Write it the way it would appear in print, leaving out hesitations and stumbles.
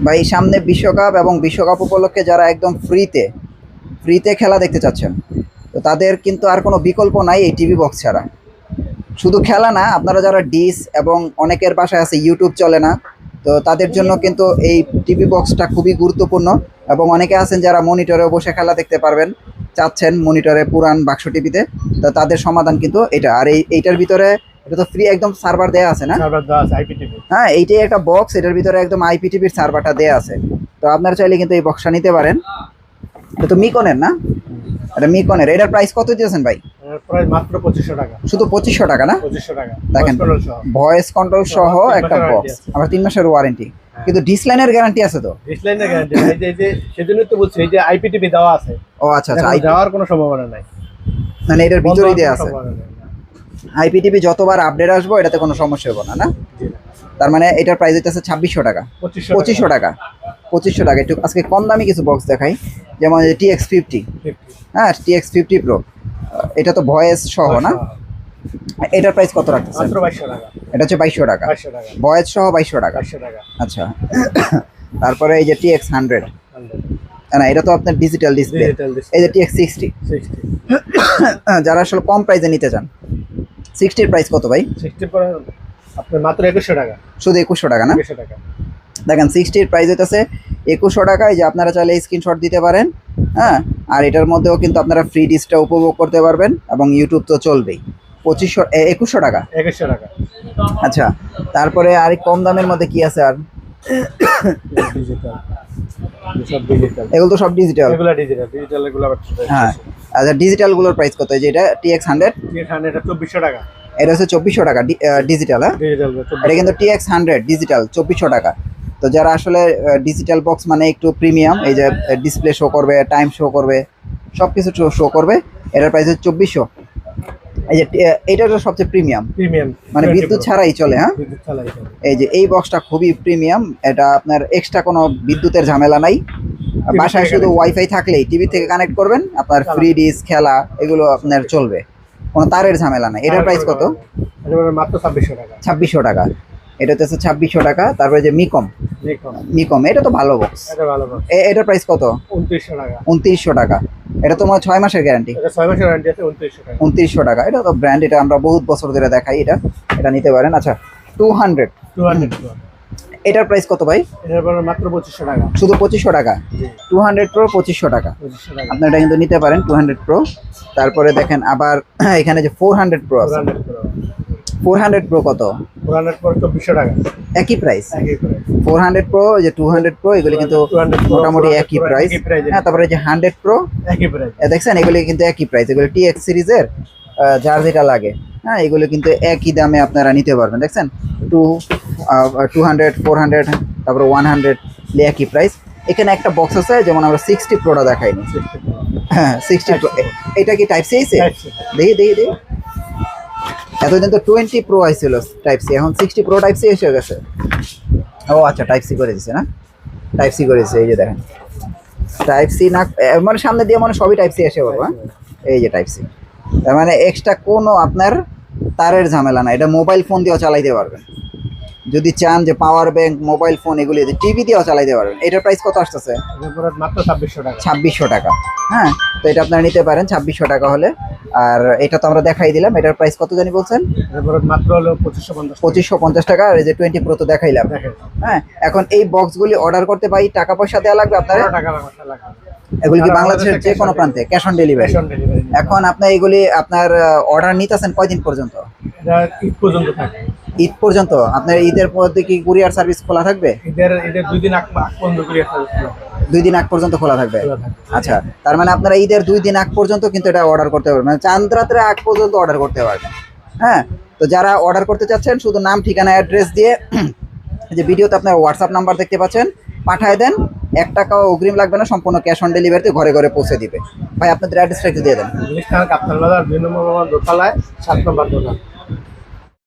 ভাই সামনে বিশ্বকাপ এবং বিশ্বকাপ উপলক্ষে যারা একদম ফ্রিতে খেলা দেখতে চাচ্ছেন, তো তাদের কিন্তু আর কোনো বিকল্প নাই এই টিভি বক্স ছাড়া। শুধু খেলা না, আপনারা যারা ডিস এবং অনেকের বাসায় আছে ইউটিউব চলে না, তো তাদের জন্য কিন্তু এই টিভি বক্সটা খুবই গুরুত্বপূর্ণ। এবং অনেকে আছেন যারা মনিটরে বসে খেলা দেখতে পারবেন, চাচ্ছেন মনিটরে পুরান বাক্স টিভিতে, তো তাদের সমাধান কিন্তু এটা। আর এইটার ভিতরে এটা তো ফ্রি একদম সার্ভার দেয়া আছে না? সার্ভার দেওয়া আছে আইপিটিভি। হ্যাঁ, এইটাই একটা বক্স, এটার ভিতরে একদম আইপিটিভির সার্ভারটা দেয়া আছে। তো আপনারা চাইলে কিন্তু এই বক্সটা নিতে পারেন। এটা তো মিকনের না? এটা মিকনের। এটার প্রাইস কত দিয়েছেন ভাই? প্রায় মাত্র 2500 টাকা। শুধু 2500 টাকা না? 2500 টাকা দেখেন, ভয়েস কন্ট্রোল সহ একটা বক্স, আবার 3 মাসের ওয়ারেন্টি। কিন্তু ডিসলাইনের গ্যারান্টি আছে তো? ডিসলাইনের গ্যারান্টি এই যে সেজন্যই তো বলছি, এই যে আইপিটিভি দেওয়া আছে। ও আচ্ছা আচ্ছা, দেওয়ার কোনো সম্ভাবনা নাই, মানে এটার ভিতরেই দেয়া আছে। সম্ভাবনা নাই। আইপিটিভি যতবার আপডেট আসবো এটাতে কোনো সমস্যা হবে না, না? তার মানে এটার প্রাইস হইতেছে 2600 টাকা। 2500 টাকা, 2500 টাকা। একটু আজকে কম দামি কিছু বক্স দেখাই, যেমন TX50। হ্যাঁ, TX50 Pro, এটা তো ভয়েস সহ না? এটার প্রাইস কত রাখতেছেন? মাত্র 2200 টাকা। এটা হচ্ছে 2200 টাকা, 2200 টাকা ভয়েস সহ 2200 টাকা। 2200 টাকা। আচ্ছা। তারপরে এই যে TX100, না এটা তো আপনার ডিজিটাল ডিসপ্লে। এই যে TX60, 60 যারা আসলে কম প্রাইসে নিতে চান। 60 এর প্রাইস কত ভাই? 60 পরে আপনার মাত্র 2100 টাকা। শুধু 2100 টাকা না? 2100 টাকা। দেখেন 60 এর প্রাইস হইতেছে 2100 টাকায়, যে আপনারা চাইলে স্ক্রিনশট দিতে পারেন। হ্যাঁ, আর এটার মধ্যেও কিন্তু আপনারা ফ্রি ডিসটা উপভোগ করতে পারবেন, এবং ইউটিউব তো চলবেই। 2100 টাকা। 2100 টাকা। আচ্ছা, তারপরে আর কম দামের মধ্যে কি আছে আর? ডিজিটাল, সব ডিজিটাল। এগুলো তো সব ডিজিটাল। এগুলো ডিজিটাল, ডিজিটাল এগুলো আবার। হ্যাঁ, আচ্ছা, ডিজিটাল গুলোর প্রাইস কত? যে এটা TX100, এখানে এটা 2400 টাকা। এটা হচ্ছে 2400 টাকা ডিজিটাল। হ্যাঁ, ডিজিটাল এটা কিন্তু TX100 ডিজিটাল 2400 টাকা। তো যারা আসলে ডিজিটাল বক্স মানে একটু প্রিমিয়াম, এই যে ডিসপ্লে শো করবে, টাইম শো করবে, সব কিছু শো করবে, এটার প্রাইস হচ্ছে 2400। এই যে এটা তো সবচেয়ে প্রিমিয়াম, মানে বিদ্যুৎ ছাড়াই চলে। হ্যাঁ, বিদ্যুৎ ছাড়াই চলে। এই যে এই বক্সটা খুবই প্রিমিয়াম। এটা আপনার এক্সট্রা কোনো বিদ্যুতের ঝামেলা নাই। বাসায় শুধু ওয়াইফাই থাকলেই টিভি থেকে কানেক্ট করবেন, আপনার ফ্রি ডিস খেলা এগুলো আপনার চলবে, কোনো তারের ঝামেলা নাই। এটার প্রাইস কত? এটা মাত্র 2600 টাকা। 2600 টাকা। এটা হচ্ছে 2600 টাকা। তারপরে যে মিকম, এটা তো ভালো বক্স। এটা ভালো বক্স। এটার প্রাইস কত? 2900 টাকা। 2900 টাকা। এটা তোমার 6 মাসের গ্যারান্টি। এটা 6 মাসের গ্যারান্টি আছে। 2900 টাকা। 2900 টাকা। এটা তো ব্র্যান্ড, এটা আমরা বহুত বছর ধরে দেখাই। এটা নিতে পারেন। আচ্ছা, 200, এটার প্রাইস কত ভাই? এটার মাত্র 2500 টাকা। শুধু 2500 টাকা। 200 Pro 2500 টাকা। আপনি এটা কিন্তু নিতে পারেন, 200 Pro। তারপরে দেখেন আবার এখানে যে 400 Pro আছে। 400 Pro কত? 400 Pro 2400 টাকা। একই প্রাইস। একই প্রাইস। 400 Pro, যে 200 Pro, এগুলি কিন্তু মোটামুটি একই প্রাইস। হ্যাঁ, তারপরে যে 100 Pro, একই প্রাইস। দেখছেন এগুলি কিন্তু একই প্রাইস। এগুলো TX সিরিজের, যার যেটা লাগে। হ্যাঁ, এগুলো কিন্তু একই দামে আপনারা নিতে পারবেন। দেখছেন 200, 400, তারপরে 100, একই প্রাইস। এখানে একটা বক্স আছে, যেমন আমরা 60 Proটা দেখাইনি। হ্যাঁ, 60 Pro। এটা কি টাইপ সি আছে? দেখি। এতদিন তো 20 Pro আইছিল টাইপ সি, এখন 60 Pro টাইপ সি এসে গেছে। ও আচ্ছা, টাইপ সি করে দিছে না? টাইপ সি করেছে, এই যে দেখেন টাইপ সি না, মানে সামনে দিয়ে মানে সবই টাইপ সি এসে পড়বে। এই যে টাইপ সি, তার মানে এক্সট্রা কোনো আপনার তারের ঝামেলা না। এটা মোবাইল ফোন দিয়েও চালাইতে পারবেন, যদি চান যে পাওয়ার ব্যাংক, মোবাইল ফোন এগুলি টিভি দিয়েও চালাইতে পারবেন। এটার প্রাইস কত আসতেছে? মাত্র 2600 টাকা। 2600 টাকা। হ্যাঁ, তো এটা আপনারা নিতে পারেন 2600 টাকা হলে। আর এটা তো আমরা দেখাই দিলাম। এটার প্রাইস কত জানি বলছেন? মাত্র হলো 2550। 2550 টাকা। আর এই যে 20 Pro তো দেখাইলাম। হ্যাঁ, এখন এই বক্সগুলি অর্ডার করতে পাই টাকা পয়সা দেওয়া লাগবে আপনার? এগুলি কি বাংলাদেশের যে কোনো প্রান্তে ক্যাশ অন ডেলিভারি? এখন আপনি এগুলি আপনার অর্ডার নিতেছেন কয়দিন পর্যন্ত? ঈদ পর্যন্ত থাকে। ঈদ পর্যন্ত? আপনার ঈদের মধ্যে কি কুরিয়ার সার্ভিস খোলা থাকবে? ঈদের 2 দিন আগ পর্যন্ত কুরিয়ার সার্ভিস খোলা থাকবে। 2 দিন আগ পর্যন্ত খোলা থাকবে। আচ্ছা, তার মানে আপনারা ঈদের 2 দিন আগ পর্যন্ত কিন্তু এটা অর্ডার করতে পারবেন, মানে চাঁদ রাতের আগ পর্যন্ত অর্ডার করতে পারবেন। হ্যাঁ, তো যারা অর্ডার করতে চাচ্ছেন শুধু নাম, ঠিকানা, অ্যাড্রেস দিয়ে, যে ভিডিওতে আপনার হোয়াটসঅ্যাপ নাম্বার দেখতে পাচ্ছেন, পাঠায় দেন। 1 টাকাও অগ্রিম লাগবে না, সম্পূর্ণ ক্যাশ অন ডেলিভারিতে ঘরে ঘরে পৌঁছে দিবে। ভাই আপনাদের অ্যাড্রেসটা একটু দিয়ে দেন। কাপ্তান বাজার 2 নম্বর দোতলায় 7 নম্বর দোকান।